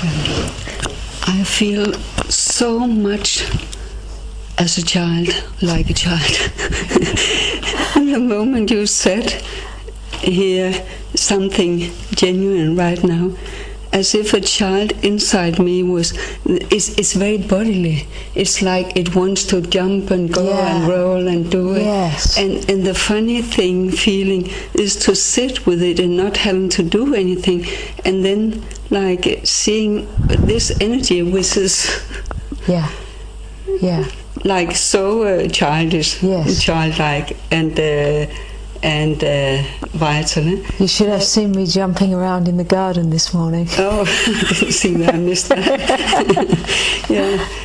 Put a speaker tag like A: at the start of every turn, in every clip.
A: I feel so much as a child, like a child. And the moment you said here something genuine right now, as if a child inside me it's very bodily. It's like it wants to jump and go and roll and do it.
B: Yes.
A: And the funny feeling is to sit with it and not having to do anything, and then like seeing this energy, which is like so childish, childlike, and vital.
B: You should have seen me jumping around in the garden this morning.
A: Oh, I didn't see that. I missed that.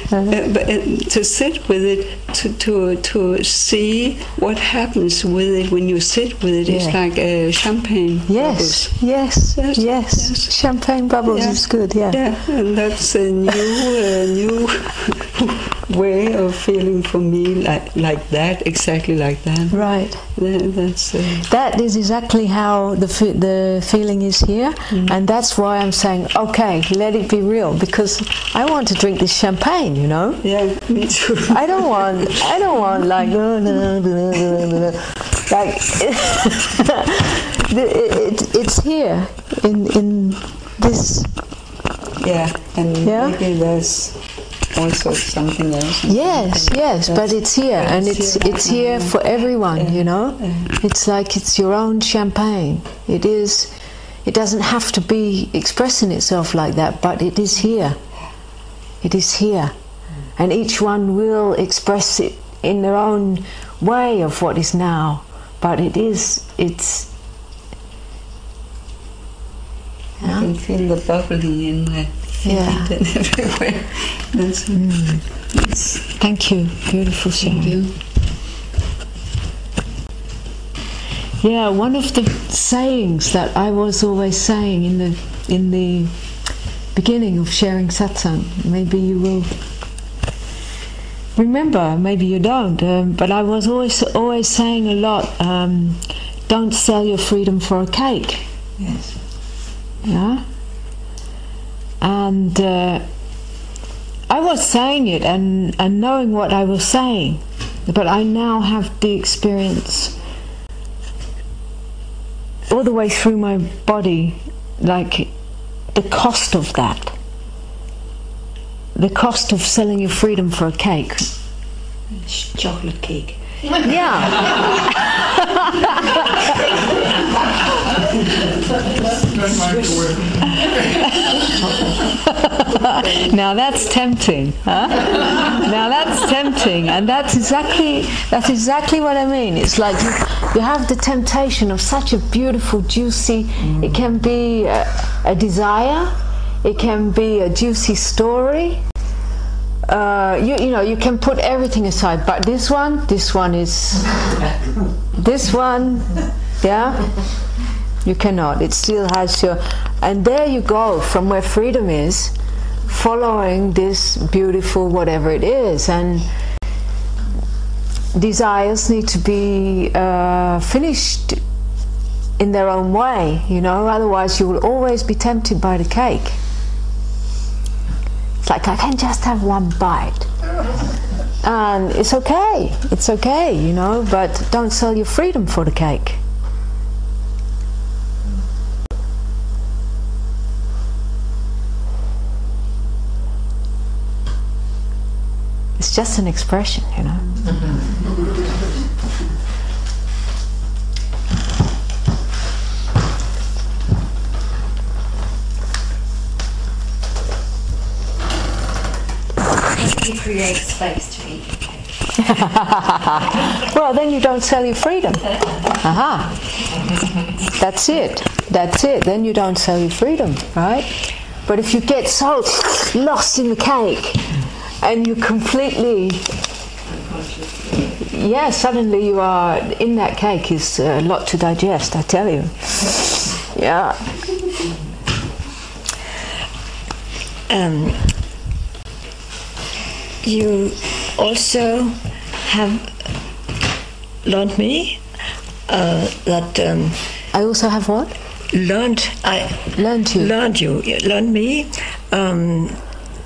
A: But to sit with it, to see what happens with it when you sit with it, it's like champagne bubbles.
B: Yes. Champagne bubbles is good. Yeah,
A: and that's a new way of feeling for me, like that, exactly like that.
B: Right.
A: That
B: is exactly how the feeling is here, and that's why I'm saying, okay, let it be real, because I want to drink this champagne, you know.
A: Yeah, me too.
B: I don't want like like it's here in this.
A: Yeah, and maybe there's also something else.
B: Yes, but it's here, and it's here for everyone, you know. It's like it's your own champagne. It doesn't have to be expressing itself like that, but it is here. It is here. And each one will express it in their own way of what is now. But it's
A: I can feel the bubbling in my feet and everywhere.
B: Thank you. Beautiful sharing.
A: Thank you.
B: Yeah, one of the sayings that I was always saying in the beginning of sharing satsang, maybe you will remember, maybe you don't, but I was always saying a lot, don't sell your freedom for a cake.
A: Yes.
B: Yeah? And I was saying it and knowing what I was saying, but I now have the experience all the way through my body, like the cost of that. The cost of selling your freedom for a cake.
A: Chocolate cake.
B: Yeah. Now that's tempting, huh? Now that's tempting, and that's exactly what I mean. It's like you have the temptation of such a beautiful, juicy. It can be a desire. It can be a juicy story. You know, you can put everything aside, but this one is this one, you cannot. It still has your, and there you go from where freedom is, following this beautiful whatever it is, and desires need to be finished in their own way, you know, otherwise you will always be tempted by the cake. It's like, I can just have one bite. And it's okay, you know, but don't sell your freedom for the cake. It's just an expression, you know.
C: You create space to eat.
B: Well, then you don't sell your freedom. Aha. That's it. Then you don't sell your freedom, right? But if you get so lost in the cake and you completely, suddenly you are in that cake is a lot to digest, I tell you. Yeah.
C: You also have learned me that
B: I also have what?
C: learned me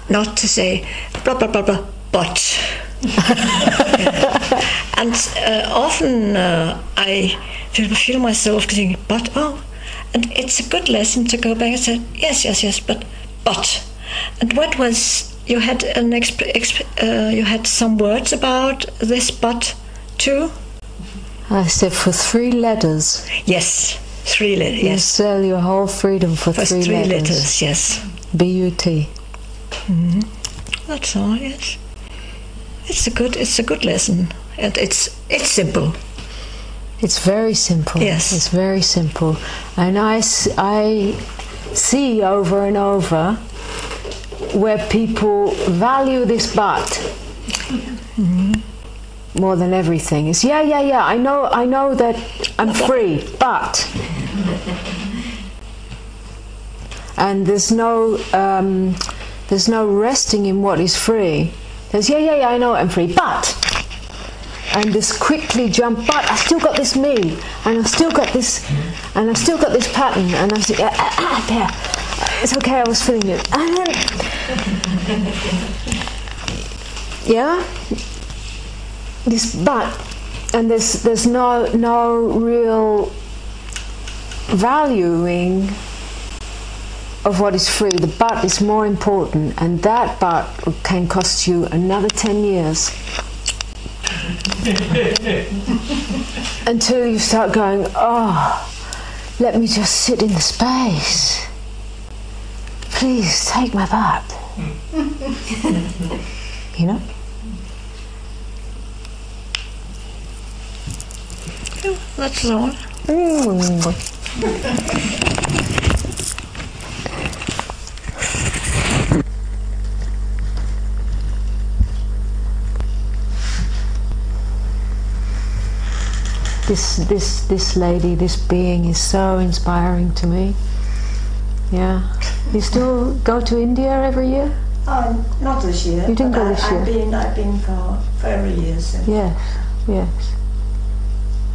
C: not to say blah blah blah blah, but. And often I feel myself thinking, but and it's a good lesson to go back and say yes, but. And what was you had you had some words about this but too?
B: I said for 3 letters.
C: Yes, 3 letters.
B: You sell your whole freedom for 3 letters.
C: Yes.
B: B-U-T.
C: Mm-hmm. That's all. Yes. It's a good lesson, and it's simple.
B: It's very simple.
C: Yes.
B: It's very simple, and I see over and over where people value this but more than everything. It's yeah. I know that I'm free, but and there's no resting in what is free. There's yeah, I know I'm free, but, and this quickly jump, but I still got this me, and I've still got this, and I've still got this pattern, and I say, there, it's okay, I was feeling it, and then, yeah, this but, and there's no real valuing of what is free. The but is more important, and that but can cost you another 10 years until you start going, let me just sit in the space, please take my but. You know?
C: That's all.
B: This lady, this being is so inspiring to me. Yeah. You still go to India every year?
C: Not this year.
B: You didn't go this year?
C: I've been for every year since.
B: Yes.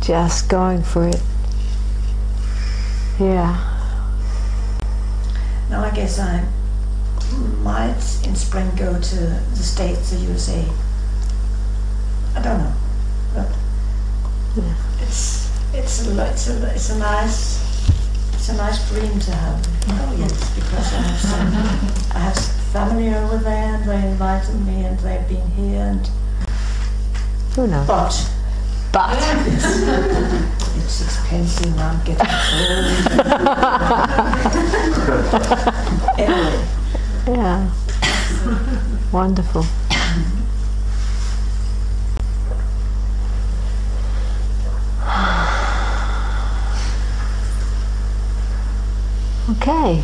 B: Just going for it. Yeah.
C: Now I guess I might in spring go to the States or USA. I don't know, but
B: yeah.
C: It's a nice dream to have. Oh yes, because I have family over there, and they invited me, and they've been here, and
B: who knows?
C: But it's expensive, and I'm getting old. Anyway.
B: Yeah. Wonderful. Okay.